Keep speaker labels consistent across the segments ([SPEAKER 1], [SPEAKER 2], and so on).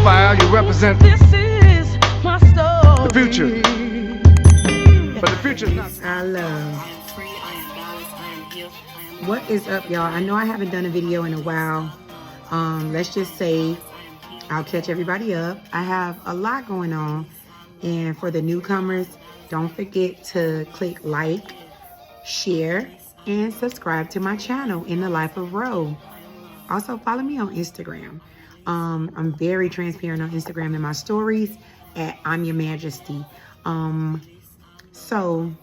[SPEAKER 1] profile, you represent
[SPEAKER 2] This is my story.
[SPEAKER 1] the future. But the future is not.
[SPEAKER 3] I love. What is up, y'all? I know I haven't done a video in a while. Let's just say I'll catch everybody up. I have a lot going on. And for the newcomers, don't forget to click like, share, and subscribe to my channel, In the Life of Ro. Also, follow me on Instagram. I'm very transparent on Instagram in my stories at I'm Your Majesty. So,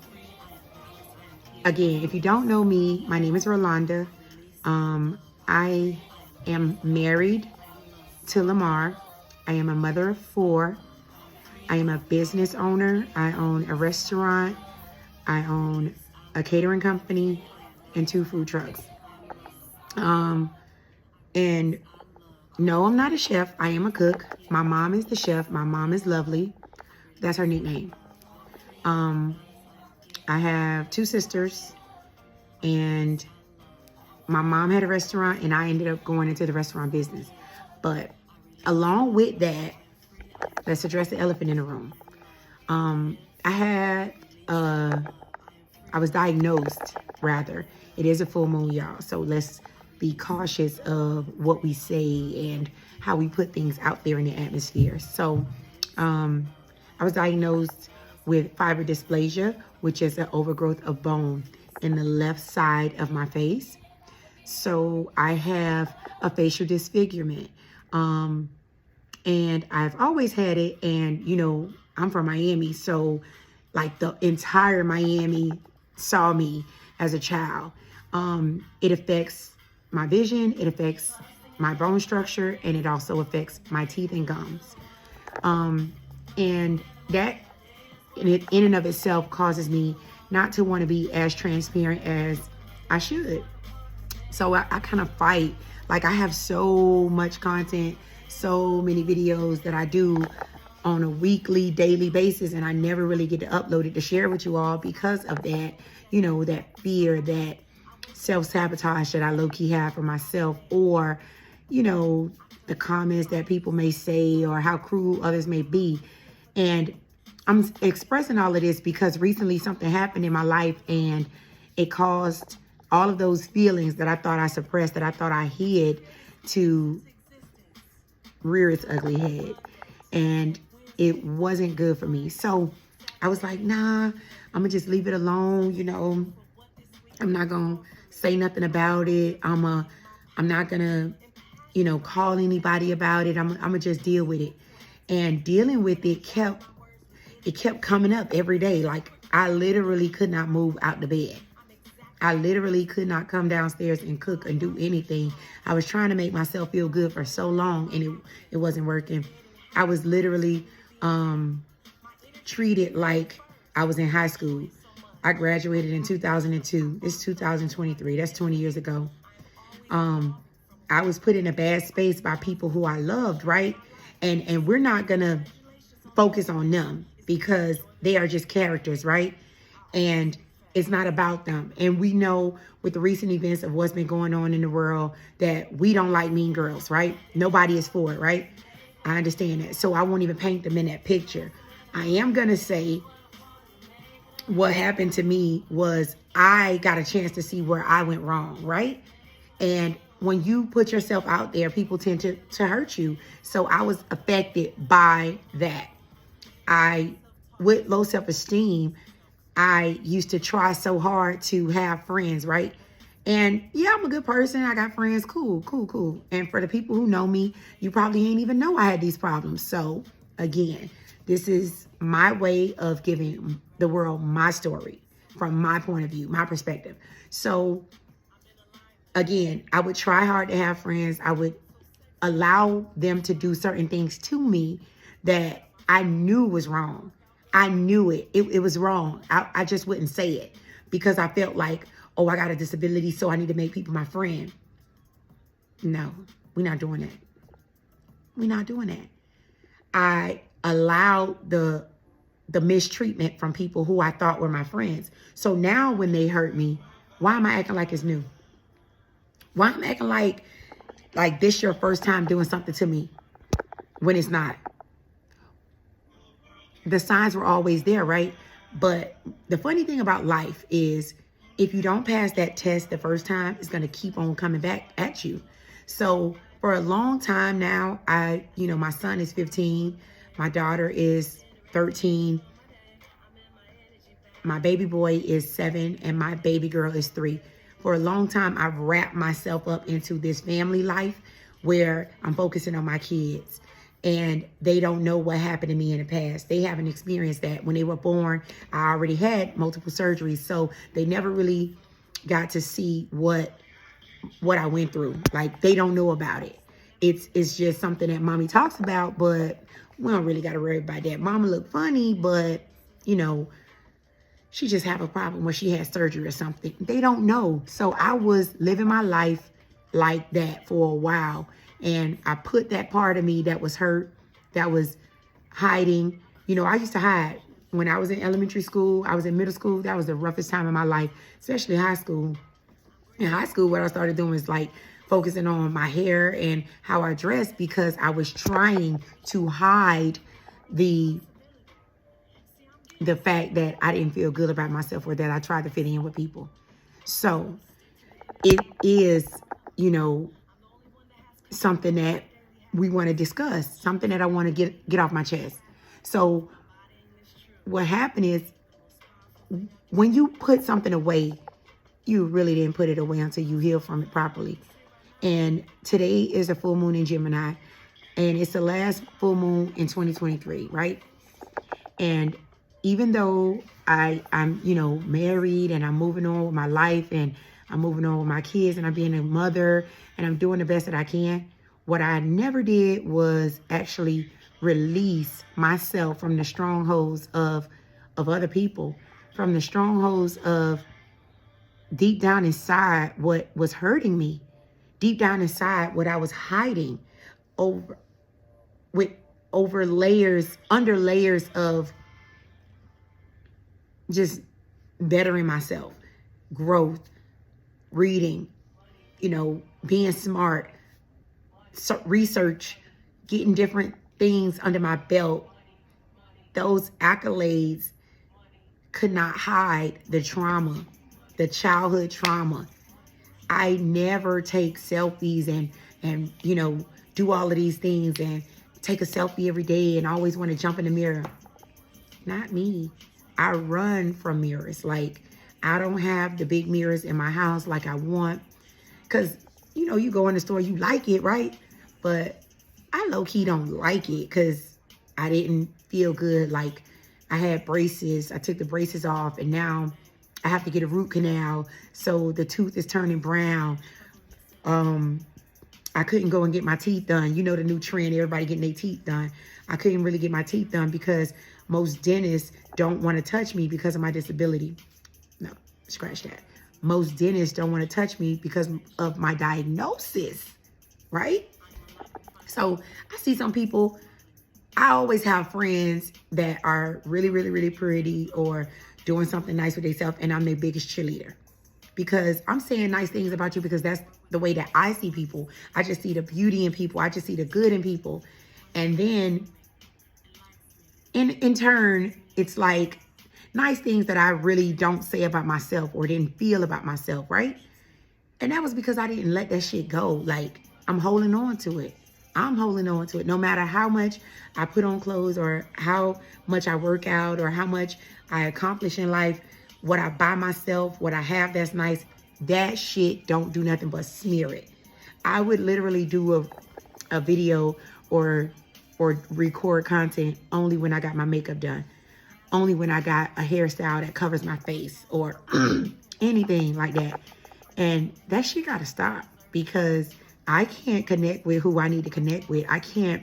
[SPEAKER 3] again, if you don't know me, my name is Rolanda. I am married to Lamar. I am a mother of 4. I am a business owner. I own a restaurant. I own a catering company and 2 food trucks. And no, I'm not a chef. I am a cook. My mom is the chef. My mom is Lovely. That's her nickname. I have 2 sisters, and my mom had a restaurant, and I ended up going into the restaurant business. But along with that, let's address the elephant in the room. I was diagnosed, rather. It is a full moon, y'all. So let's be cautious of what we say and how we put things out there in the atmosphere. So I was diagnosed with fiber dysplasia, which is an overgrowth of bone in the left side of my face. So I have a facial disfigurement. And I've always had it. And, you know, I'm from Miami. So like the entire Miami saw me as a child. It affects my vision. It affects my bone structure. And it also affects my teeth and gums. And that in and of itself causes me not to want to be as transparent as I should. So I kind of fight. Like, I have so much content, so many videos that I do on a weekly, daily basis, and I never really get to upload it to share with you all because of that, you know, that fear, that self-sabotage that I low-key have for myself, or, you know, the comments that people may say or how cruel others may be. And I'm expressing all of this because recently something happened in my life, and it caused all of those feelings that I thought I suppressed, that I thought I hid, to rear its ugly head. And it wasn't good for me. So I was like, nah, I'm gonna just leave it alone. You know, I'm not gonna say nothing about it. I'm not gonna, you know, call anybody about it. I'm gonna just deal with it. And dealing with it kept coming up every day. Like, I literally could not move out the bed. I literally could not come downstairs and cook and do anything. I was trying to make myself feel good for so long, and it wasn't working. I was literally treated like I was in high school. I graduated in 2002. It's 2023. That's 20 years ago. I was put in a bad space by people who I loved, right? And we're not going to focus on them because they are just characters, right? And it's not about them. And we know with the recent events of what's been going on in the world that we don't like mean girls, right? Nobody is for it, right? I understand that. So I won't even paint them in that picture. I am going to say what happened to me was I got a chance to see where I went wrong, right? And when you put yourself out there, people tend to hurt you. So I was affected by that. With low self-esteem, I used to try so hard to have friends, right? And yeah, I'm a good person. I got friends. Cool. And for the people who know me, you probably ain't even know I had these problems. So again, this is my way of giving the world my story from my point of view, my perspective. So again, I would try hard to have friends. I would allow them to do certain things to me that I knew was wrong. I knew it. It was wrong. I just wouldn't say it because I felt like, oh, I got a disability, so I need to make people my friend. No, we're not doing that. We're not doing that. I allowed the mistreatment from people who I thought were my friends. So now when they hurt me, why am I acting like it's new? Why am I acting like this your first time doing something to me? when it's not. The signs were always there, right? But the funny thing about life is if you don't pass that test the first time, it's going to keep on coming back at you. So for a long time now, my son is 15. My daughter is 13. My baby boy is 7 and my baby girl is 3. For a long time, I've wrapped myself up into this family life where I'm focusing on my kids. And they don't know what happened to me in the past. They haven't experienced that. When they were born, I already had multiple surgeries. So they never really got to see what I went through. Like, they don't know about it. It's just something that mommy talks about, but we don't really got to worry about that. Mama look funny, but, she just have a problem where she had surgery or something. They don't know. So I was living my life like that for a while. And I put that part of me that was hurt, that was hiding. I used to hide. When I was in elementary school, I was in middle school. That was the roughest time of my life, especially high school. In high school, what I started doing was like focusing on my hair and how I dressed because I was trying to hide the fact that I didn't feel good about myself or that I tried to fit in with people. So it is, something that we want to discuss, something that I want to get off my chest. So what happened is when you put something away, you really didn't put it away until you heal from it properly. And today is a full moon in Gemini, and it's the last full moon in 2023, right? And even though I'm married and I'm moving on with my life and I'm moving on with my kids and I'm being a mother and I'm doing the best that I can, what I never did was actually release myself from the strongholds of other people, from the strongholds of deep down inside what was hurting me, deep down inside what I was hiding under layers of just bettering myself, growth, reading, being smart, research, getting different things under my belt. Those accolades could not hide the trauma, the childhood trauma. I never take selfies and do all of these things and take a selfie every day and always want to jump in the mirror. Not me. I run from mirrors. Like, I don't have the big mirrors in my house like I want. Because, you go in the store, you like it, right? But I low-key don't like it because I didn't feel good. Like, I had braces. I took the braces off, and now I have to get a root canal. So the tooth is turning brown. I couldn't go and get my teeth done. The new trend, everybody getting their teeth done. I couldn't really get my teeth done because most dentists don't want to touch me because of my disability. No, scratch that. Most dentists don't want to touch me because of my diagnosis, right? So I see some people, I always have friends that are really, really, really pretty or doing something nice with themselves, and I'm their biggest cheerleader. Because I'm saying nice things about you because that's the way that I see people. I just see the beauty in people. I just see the good in people. And then in turn, it's like nice things that I really don't say about myself or didn't feel about myself, right? And that was because I didn't let that shit go. Like, I'm holding on to it. I'm holding on to it. No matter how much I put on clothes or how much I work out or how much I accomplish in life, what I buy myself, what I have that's nice, that shit don't do nothing but smear it. I would literally do a video or record content only when I got my makeup done. Only when I got a hairstyle that covers my face or anything like that. And that shit gotta stop because I can't connect with who I need to connect with. I can't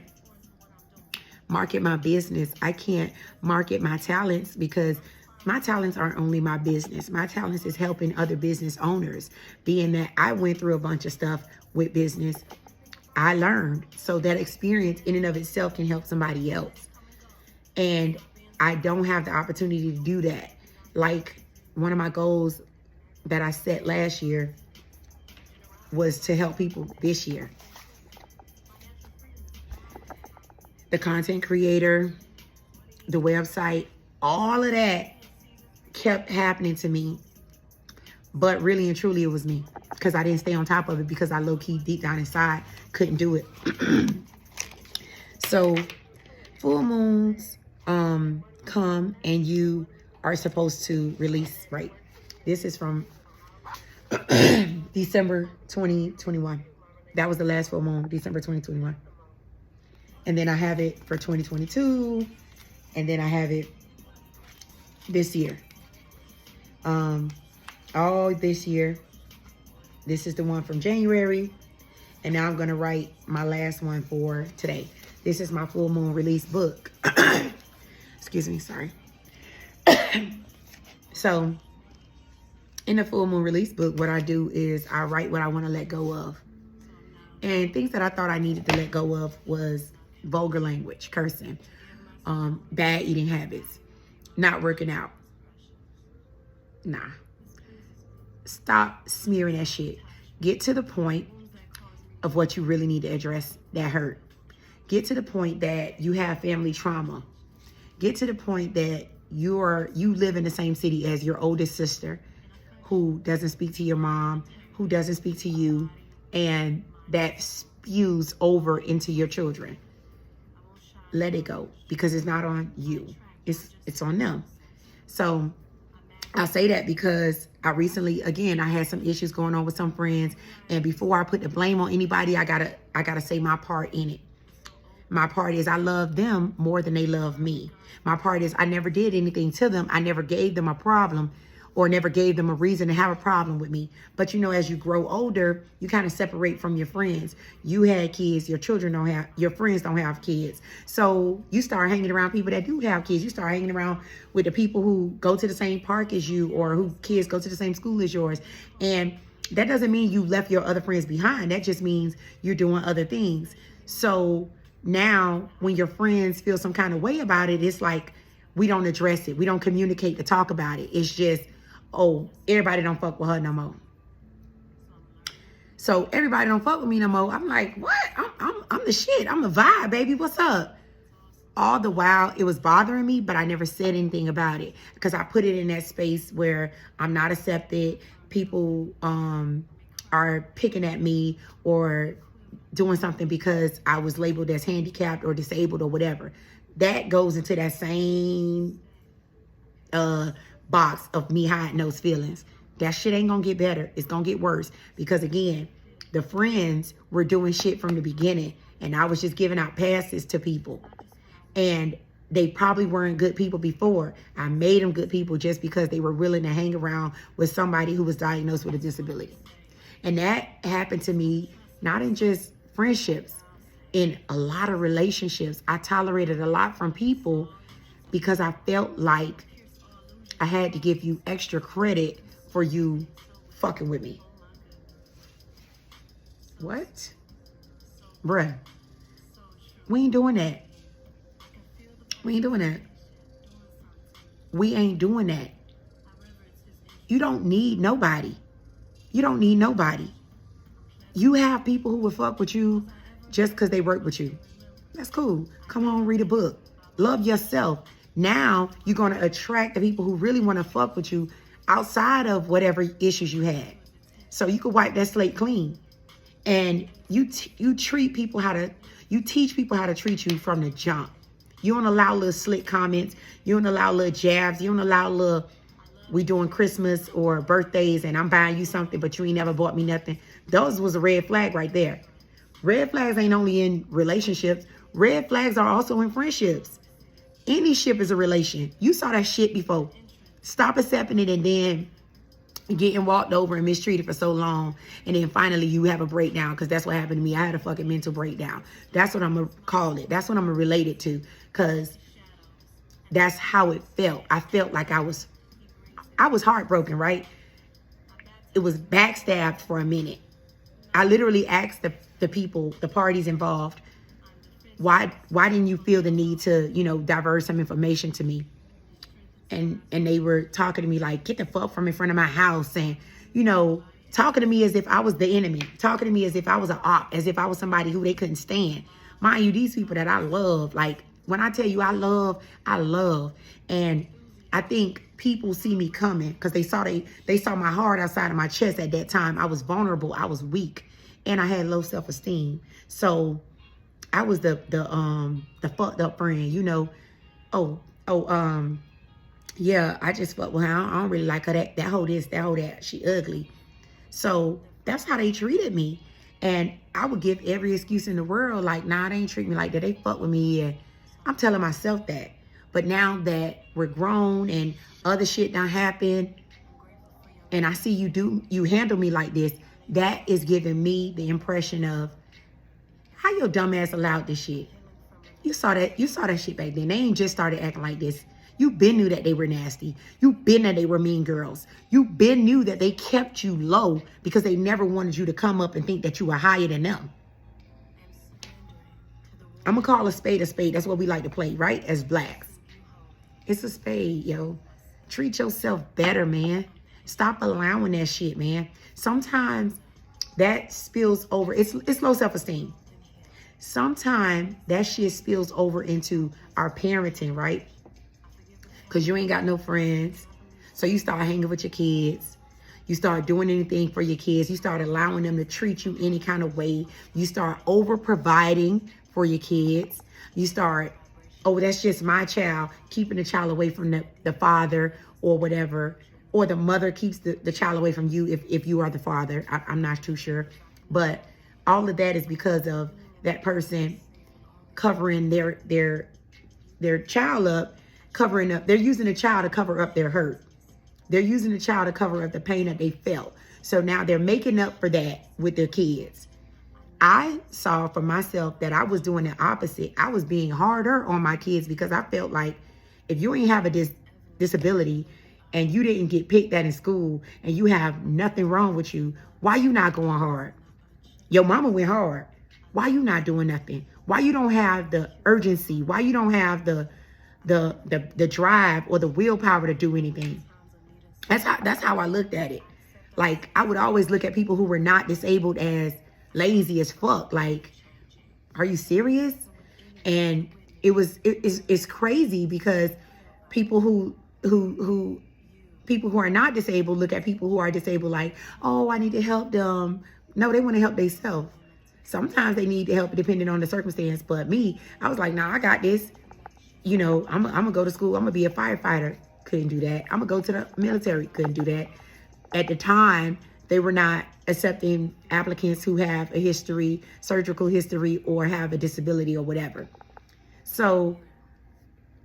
[SPEAKER 3] market my business. I can't market my talents because my talents aren't only my business. My talents is helping other business owners. Being that I went through a bunch of stuff with business, I learned. So that experience in and of itself can help somebody else. And I don't have the opportunity to do that. Like, one of my goals that I set last year was to help people this year. the content creator, the website, all of that kept happening to me. But really and truly, it was me, because I didn't stay on top of it, because I low-key deep down inside couldn't do it. So full moons come and you are supposed to release, right? This is from December 2021. That was the last full moon, December 2021. And then I have it for 2022. And then I have it this year. All this year. This is the one from January. And now I'm going to write my last one for today. This is my full moon release book. Excuse me, sorry. So, in the full moon release book, what I do is I write what I want to let go of. And things that I thought I needed to let go of was vulgar language, cursing, bad eating habits, not working out. Nah. Stop smearing that shit. Get to the point of what you really need to address that hurt. Get to the point that you have family trauma. Get to the point that you live in the same city as your oldest sister who doesn't speak to your mom, who doesn't speak to you, and that spews over into your children. Let it go, because it's not on you. It's on them. So I say that because I recently, again, I had some issues going on with some friends, and before I put the blame on anybody, I gotta say my part in it. My part is I love them more than they love me. My part is I never did anything to them. I never gave them a problem or never gave them a reason to have a problem with me. But, you know, as you grow older, you kind of separate from your friends. You had kids, your friends don't have kids. So you start hanging around people that do have kids. You start hanging around with the people who go to the same park as you, or who kids go to the same school as yours. And that doesn't mean you left your other friends behind. That just means you're doing other things. So now when your friends feel some kind of way about it, it's like we don't address it. We don't communicate to talk about it. It's just, oh, everybody don't fuck with her no more. So everybody don't fuck with me no more. I'm like, what? I'm the shit. I'm the vibe, baby. What's up? All the while it was bothering me, but I never said anything about it because I put it in that space where I'm not accepted. People are picking at me or doing something because I was labeled as handicapped or disabled or whatever. That goes into that same box of me hiding those feelings. That shit ain't gonna get better. It's gonna get worse because, again, the friends were doing shit from the beginning and I was just giving out passes to people, and they probably weren't good people before. I made them good people just because they were willing to hang around with somebody who was diagnosed with a disability. And that happened to me not in just friendships, in a lot of relationships. I tolerated a lot from people because I felt like I had to give you extra credit for you fucking with me. What? Bruh. We ain't doing that. We ain't doing that. We ain't doing that. You don't need nobody. You don't need nobody. You have people who will fuck with you just because they work with you. That's cool. Come on, read a book. Love yourself. Now you're going to attract the people who really want to fuck with you outside of whatever issues you had. So you can wipe that slate clean. And you teach people how to treat you from the jump. You don't allow little slick comments. You don't allow little jabs. You don't allow little, we doing Christmas or birthdays and I'm buying you something, but you ain't never bought me nothing. Those was a red flag right there. Red flags ain't only in relationships. Red flags are also in friendships. Any ship is a relation. You saw that shit before. Stop accepting it and then getting walked over and mistreated for so long. And then finally you have a breakdown, because that's what happened to me. I had a fucking mental breakdown. That's what I'm going to call it. That's what I'm going to relate it to, because that's how it felt. I felt like I was heartbroken, right? It was backstabbed for a minute. I literally asked the people, the parties involved, why didn't you feel the need to, divert some information to me? And they were talking to me like, get the fuck from in front of my house. And, talking to me as if I was the enemy. Talking to me as if I was an op, as if I was somebody who they couldn't stand. Mind you, these people that I love, like when I tell you I love. And I think people see me coming because they saw my heart outside of my chest at that time. I was vulnerable, I was weak, and I had low self-esteem. So I was the fucked up friend, you know. Yeah, I just fucked with her. I don't really like her. That hoe this, that hoe that. She ugly. So that's how they treated me. And I would give every excuse in the world, like, nah, they ain't treat me like that. They fuck with me. And I'm telling myself that. But now that we're grown and other shit done happened, and I see you handle me like this, that is giving me the impression of how your dumb ass allowed this shit. You saw that shit back then. They ain't just started acting like this. You been knew that they were nasty. You been that they were mean girls. You been knew that they kept you low because they never wanted you to come up and think that you were higher than them. I'm gonna call a spade a spade. That's what we like to play, right? As blacks. It's a spade, yo. Treat yourself better, man. Stop allowing that shit, man. Sometimes that spills over. It's low self-esteem. Sometimes that shit spills over into our parenting, right? Because you ain't got no friends. So you start hanging with your kids. You start doing anything for your kids. You start allowing them to treat you any kind of way. You start over providing for your kids. You start, oh, that's just my child, keeping the child away from the father or whatever. Or the mother keeps the child away from you if you are the father. I'm not too sure. But all of that is because of that person covering their child up, covering up. They're using the child to cover up their hurt. They're using the child to cover up the pain that they felt. So now they're making up for that with their kids. I saw for myself that I was doing the opposite. I was being harder on my kids because I felt like if you ain't have a disability and you didn't get picked at in school and you have nothing wrong with you, why you not going hard? Your mama went hard. Why you not doing nothing? Why you don't have the urgency? Why you don't have the drive or the willpower to do anything? That's how I looked at it. Like, I would always look at people who were not disabled as lazy as fuck. Like, are you serious? And it's crazy because people who are not disabled look at people who are disabled like, oh, I need to help them. No, they want to help themselves. Sometimes they need help depending on the circumstance. But me, I was like, nah, I got this. You know, I'm going to go to school. I'm going to be a firefighter. Couldn't do that. I'm going to go to the military. Couldn't do that. At the time, they were not accepting applicants who have a history, surgical history, or have a disability or whatever. So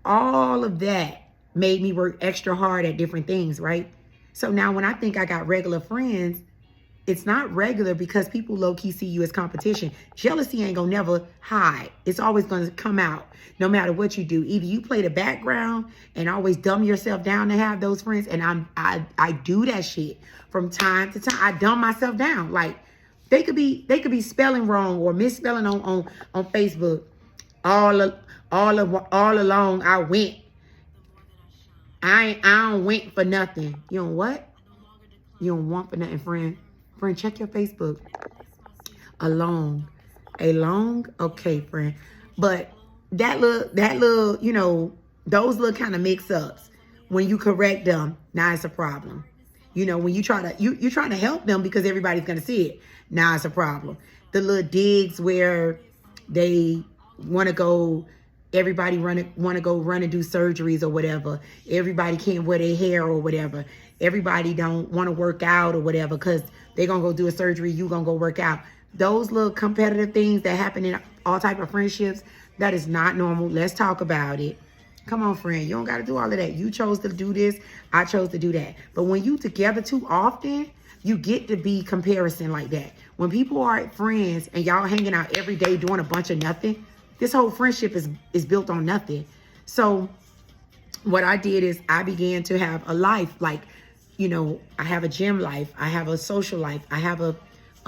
[SPEAKER 3] all of that made me work extra hard at different things, right? So now when I think I got regular friends, it's not regular because people low-key see you as competition. Jealousy ain't gonna never hide. It's always gonna come out no matter what you do. Either you play the background and always dumb yourself down to have those friends, and I do that shit from time to time. I dumb myself down. Like, they could be spelling wrong or misspelling on Facebook. All along I went. I don't went for nothing. You don't what? You don't want for nothing, friend. Friend, check your Facebook. Along. Okay, friend. But that little, you know, those little kind of mix-ups, when you correct them, now it's a problem. You know, when you try to, you're trying to help them because everybody's going to see it. Now it's a problem. The little digs where they want to go, everybody want to go run and do surgeries or whatever. Everybody can't wear their hair or whatever. Everybody don't want to work out or whatever because they're going to go do a surgery, you going to go work out. Those little competitive things that happen in all type of friendships, that is not normal. Let's talk about it. Come on, friend. You don't got to do all of that. You chose to do this. I chose to do that. But when you together too often, you get to be comparison like that. When people are friends and y'all hanging out every day doing a bunch of nothing, this whole friendship is built on nothing. So what I did is I began to have a life. Like, you know, I have a gym life. I have a social life. I have a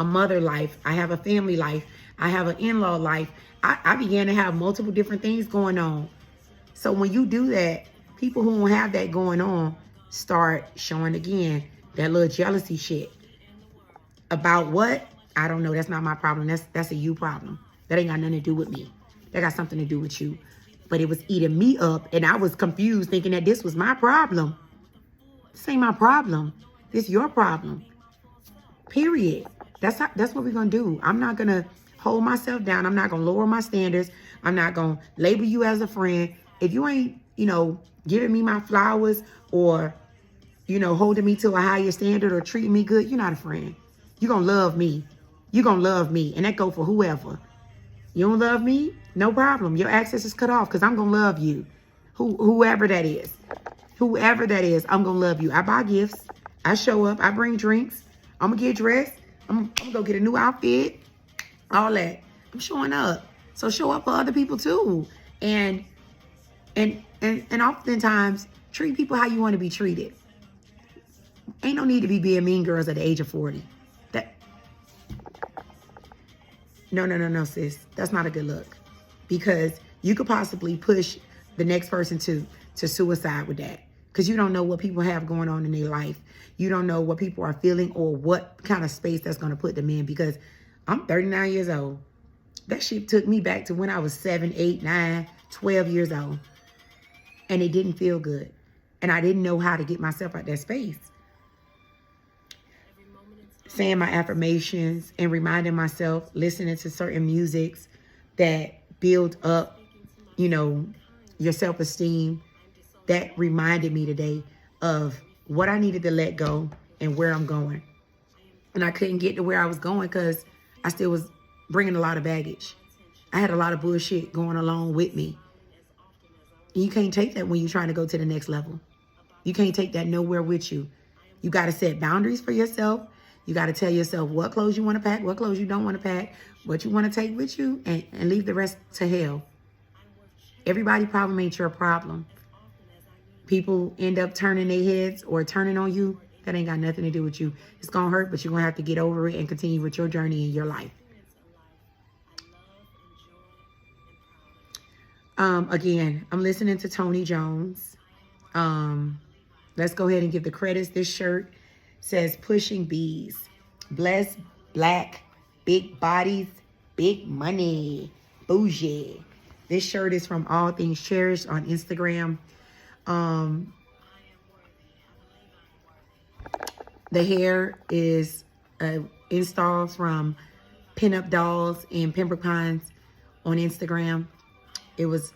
[SPEAKER 3] mother life. I have a family life. I have an in-law life. I began to have multiple different things going on. So when you do that, people who don't have that going on start showing again that little jealousy shit. About what? I don't know. That's not my problem. That's a you problem. That ain't got nothing to do with me. that got something to do with you. But it was eating me up, and I was confused, thinking that this was my problem. This ain't my problem. This your problem. Period. That's what we're gonna do. I'm not gonna hold myself down. I'm not gonna lower my standards. I'm not gonna label you as a friend. If you ain't, giving me my flowers or, holding me to a higher standard or treating me good, you're not a friend. You're gonna love me. You're gonna love me. And that go for whoever. You don't love me? No problem. Your access is cut off because I'm gonna love you. Whoever that is. Whoever that is, I'm gonna love you. I buy gifts. I show up. I bring drinks. I'm gonna get dressed. I'm gonna go get a new outfit. All that. I'm showing up. So show up for other people too. And oftentimes treat people how you want to be treated. Ain't no need to be being mean girls at the age of 40. No, sis. That's not a good look. Because you could possibly push the next person to suicide with that. Because you don't know what people have going on in their life. You don't know what people are feeling or what kind of space that's going to put them in. Because I'm 39 years old. That shit took me back to when I was 7, 8, 9, 12 years old. And it didn't feel good. And I didn't know how to get myself out that space. Saying my affirmations and reminding myself, listening to certain musics that build up, your self-esteem. That reminded me today of what I needed to let go and where I'm going. And I couldn't get to where I was going because I still was bringing a lot of baggage. I had a lot of bullshit going along with me. And you can't take that when you're trying to go to the next level. You can't take that nowhere with you. You got to set boundaries for yourself. You got to tell yourself what clothes you want to pack, what clothes you don't want to pack, what you want to take with you, and leave the rest to hell. Everybody's problem ain't your problem. People end up turning their heads or turning on you. That ain't got nothing to do with you. It's going to hurt, but you're going to have to get over it and continue with your journey in your life. Again, I'm listening to Tony Jones. Let's go ahead and give the credits. This shirt says Pushing Bees. Blessed Black, big bodies, big money, bougie. This shirt is from All Things Cherished on Instagram. The hair is installed from Pinup Dolls in Pembroke Pines on Instagram. It was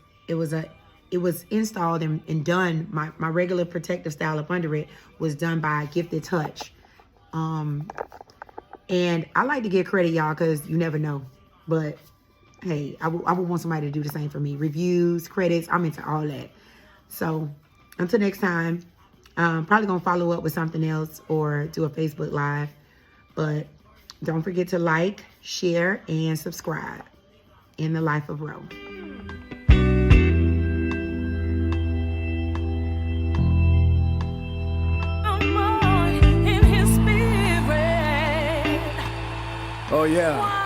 [SPEAKER 3] installed and done. My regular protective style up under it was done by Gifted Touch. And I like to give credit, y'all, because you never know. But hey, I would want somebody to do the same for me. Reviews, credits, I'm into all that. So until next time, probably gonna follow up with something else or do a Facebook Live. But don't forget to like, share, and subscribe. In the Life of Ro.
[SPEAKER 1] Oh, yeah.